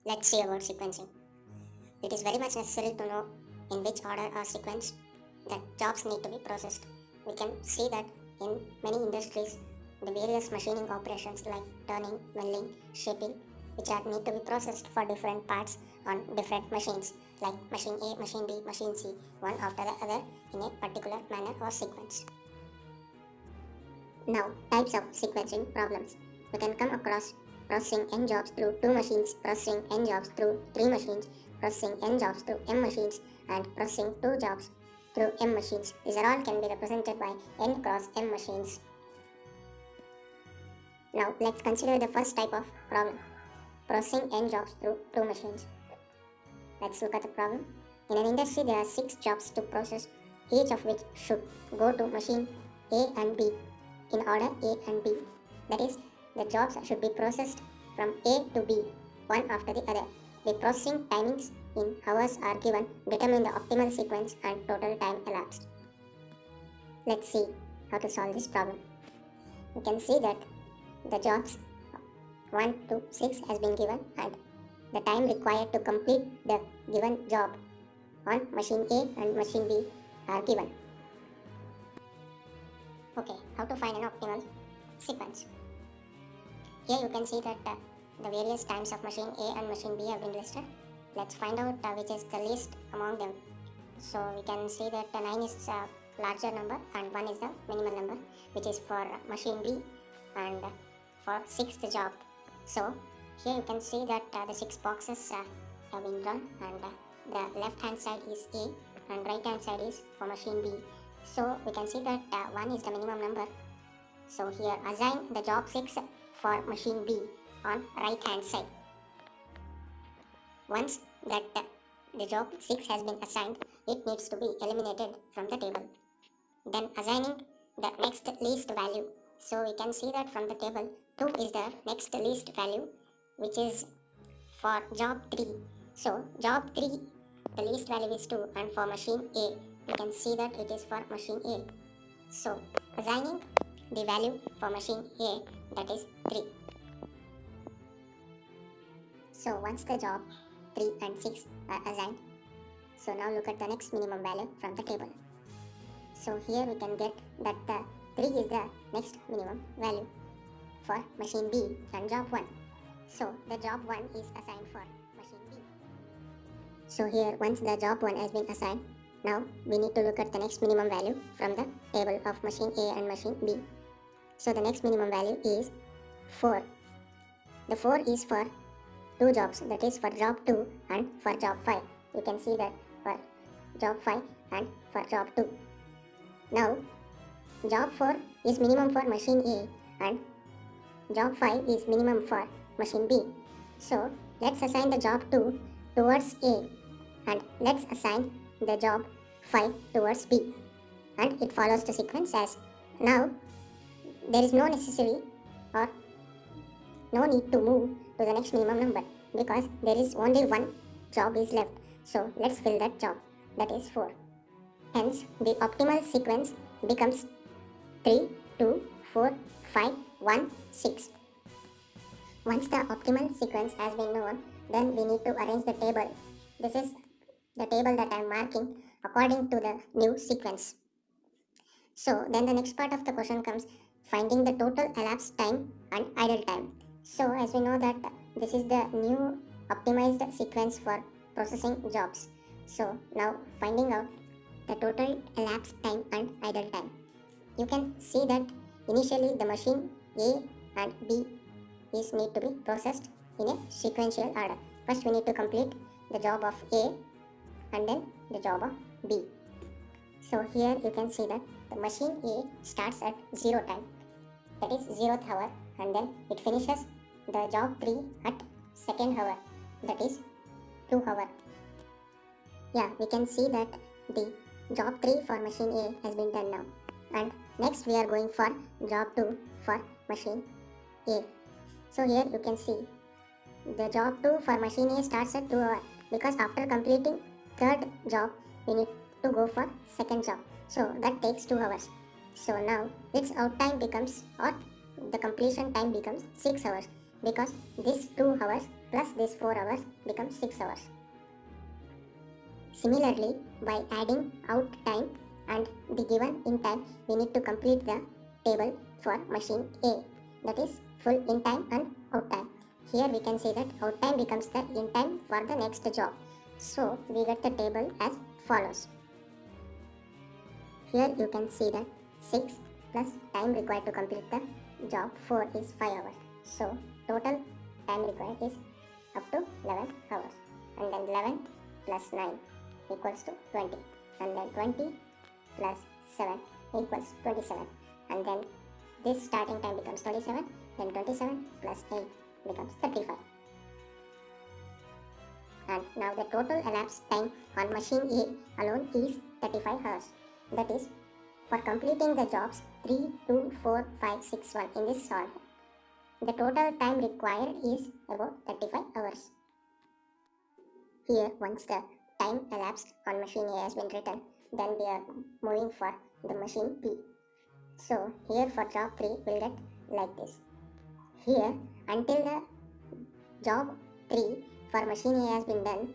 Let's see about sequencing. It is very much necessary to know in which order or sequence the jobs need to be processed. We can see that in many industries, the various machining operations like turning, milling, shaping, which are need to be processed for different parts on different machines, like machine A, machine B, machine C, one after the other in a particular manner or sequence. Now, types of sequencing problems. We can come across processing n jobs through two machines, processing n jobs through three machines, processing n jobs through m machines, and processing two jobs through m machines. These are all can be represented by n cross m machines. Now, let's consider the first type of problem, processing n jobs through two machines. Let's look at the problem. In an industry, there are 6 jobs to process, each of which should go to machine A and B in order A and B. That is, the jobs should be processed from A to B, one after the other. The processing timings in hours are given, determine the optimal sequence and total time elapsed. Let's see how to solve this problem. We can see that the jobs 1 to 6 has been given and the time required to complete the given job on machine A and machine B are given. Okay, how to find an optimal sequence? Here you can see that the various times of machine A and machine B have been listed. Let's find out which is the least among them. So we can see that 9 is a larger number and 1 is the minimal number, which is for machine B and for 6th job. So here you can see that the 6 boxes have been drawn and the left hand side is A and right hand side is for machine B. So we can see that 1 is the minimum number. So here assign the job 6 for machine B on right hand side. Once that the job 6 has been assigned, it needs to be eliminated from the table. Then assigning the next least value. So we can see that from the table 2 is the next least value, which is for job 3. So job 3, the least value is 2, and for machine A, you can see that it is for machine A. So assigning the value for machine A, that is 3. So once the job 3 and 6 are assigned, so now look at the next minimum value from the table. So here we can get that the 3 is the next minimum value for machine B and job 1. So the job 1 is assigned for machine B. So here once the job 1 has been assigned, now we need to look at the next minimum value from the table of machine A and machine B. So the next minimum value is 4. The 4 is for two jobs, that is for job 2 and for job 5. You can see that for job 5 and for job 2. Now job 4 is minimum for machine A and job 5 is minimum for machine B. So let's assign the job 2 towards A and let's assign the job 5 towards B. And it follows the sequence as now there is no necessary or no need to move to the next minimum number because there is only one job is left. So let's fill that job, that is 4. Hence the optimal sequence becomes 3, 2, 4, 5, 1, 6. Once the optimal sequence has been known, then we need to arrange the table. This is the table that I am marking according to the new sequence. So then the next part of the question comes finding the total elapsed time and idle time. So as we know that this is the new optimized sequence for processing jobs. So now finding out the total elapsed time and idle time. You can see that initially the machine A and B is need to be processed in a sequential order. First we need to complete the job of A and then the job of B. So here you can see that the machine A starts at 0 time, that is 0th hour, and then it finishes the job 3 at 2nd hour, that is 2 hour. Yeah, we can see that the job 3 for machine A has been done now. And next we are going for job 2 for machine A. So here you can see the job 2 for machine A starts at 2 hour because after completing 3rd job we need to go for 2nd job. So that takes 2 hours. So now its out time becomes or the completion time becomes 6 hours because this 2 hours plus this 4 hours becomes 6 hours. Similarly, by adding out time and the given in time, we need to complete the table for machine A, that is full in time and out time. Here we can see that out time becomes the in time for the next job. So we get the table as follows. Here you can see that 6 plus time required to complete the job 4 is 5 hours. So total time required is up to 11 hours. And then 11 plus 9 equals to 20. And then 20 plus 7 equals 27. And then this starting time becomes 27. Then 27 plus 8 becomes 35. And now the total elapsed time on machine A alone is 35 hours. That is, for completing the jobs 3, 2, 4, 5, 6, 1 in this solve, the total time required is about 35 hours. Here, once the time elapsed on machine A has been written, then we are moving for the machine B. So here for job 3 we'll get like this. Here, until the job 3 for machine A has been done,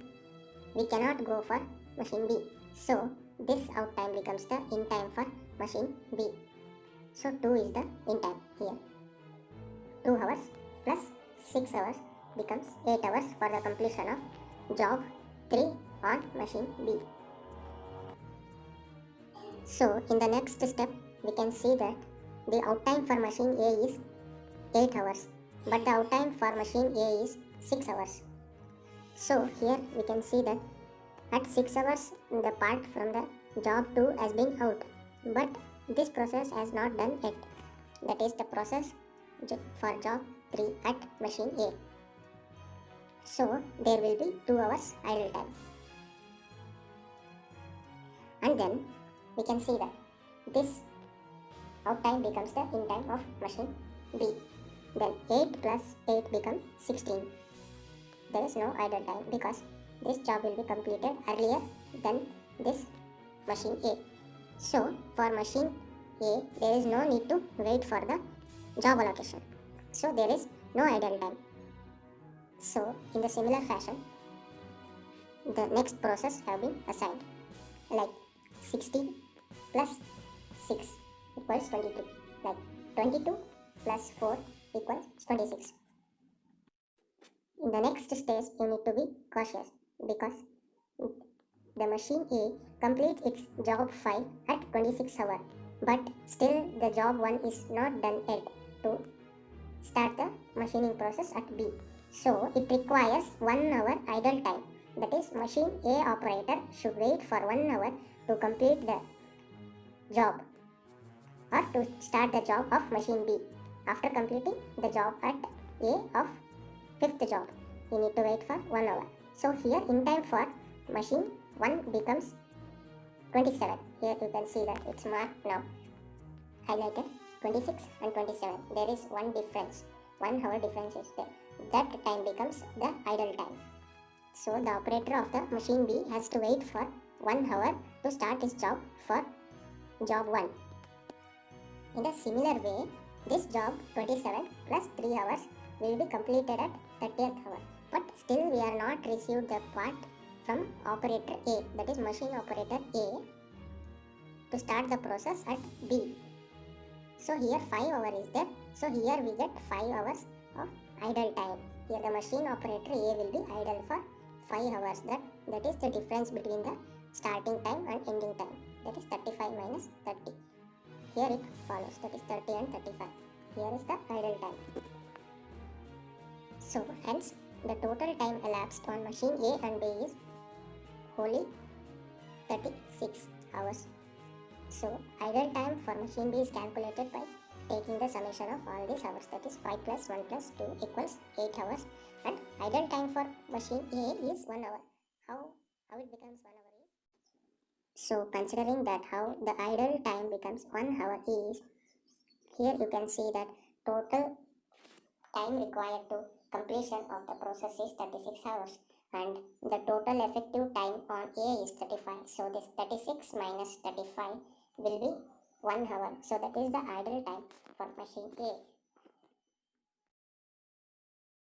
we cannot go for machine B. So this out time becomes the in time for machine B. So 2 is the in time here. 2 hours plus 6 hours becomes 8 hours for the completion of job 3 on machine B. So in the next step we can see that the out time for machine A is 8 hours, but the out time for machine A is 6 hours. So here we can see that at 6 hours the part from the job 2 has been out, but this process has not done yet. That is the process for job 3 at machine A. So there will be 2 hours idle time. And then we can see that this out time becomes the in time of machine B. Then 8 plus 8 becomes 16. There is no idle time because this job will be completed earlier than this machine A. So for machine A, there is no need to wait for the job allocation. So there is no idle time. So in the similar fashion, the next process have been assigned, like 60 plus 6 equals 22, like 22 plus 4 equals 26. In the next stage, you need to be cautious because the machine A completes its job 5 at 26 hours, but still the job 1 is not done yet to start the machining process at B. So it requires 1 hour idle time. That is, machine A operator should wait for 1 hour to complete the job or to start the job of machine B. After completing the job at A of 5th job, you need to wait for 1 hour. So here in time for machine 1 becomes 27. Here you can see that it's marked now, highlighted 26 and 27. There is one difference, 1 hour difference is there. That time becomes the idle time. So the operator of the machine B has to wait for 1 hour to start his job for job 1. In a similar way, this job 27 plus 3 hours will be completed at 30th hour. But still we are not received the part from operator A, that is machine operator A, to start the process at B. So here 5 hours is there. So here we get 5 hours of idle time. Here the machine operator A will be idle for 5 hours. That is the difference between the starting time and ending time. That is 35 minus 30. Here it follows. That is 30 and 35. Here is the idle time. So hence the total time elapsed on machine A and B is wholly 36 hours. So idle time for machine B is calculated by taking the summation of all these hours, that is 5 plus 1 plus 2 equals 8 hours, and idle time for machine A is 1 hour. How it becomes 1 hour is? So considering that how the idle time becomes 1 hour is, here you can see that total time required to completion of the process is 36 hours and the total effective time on A is 35. So this 36 minus 35 will be 1 hour. So that is the idle time for machine A.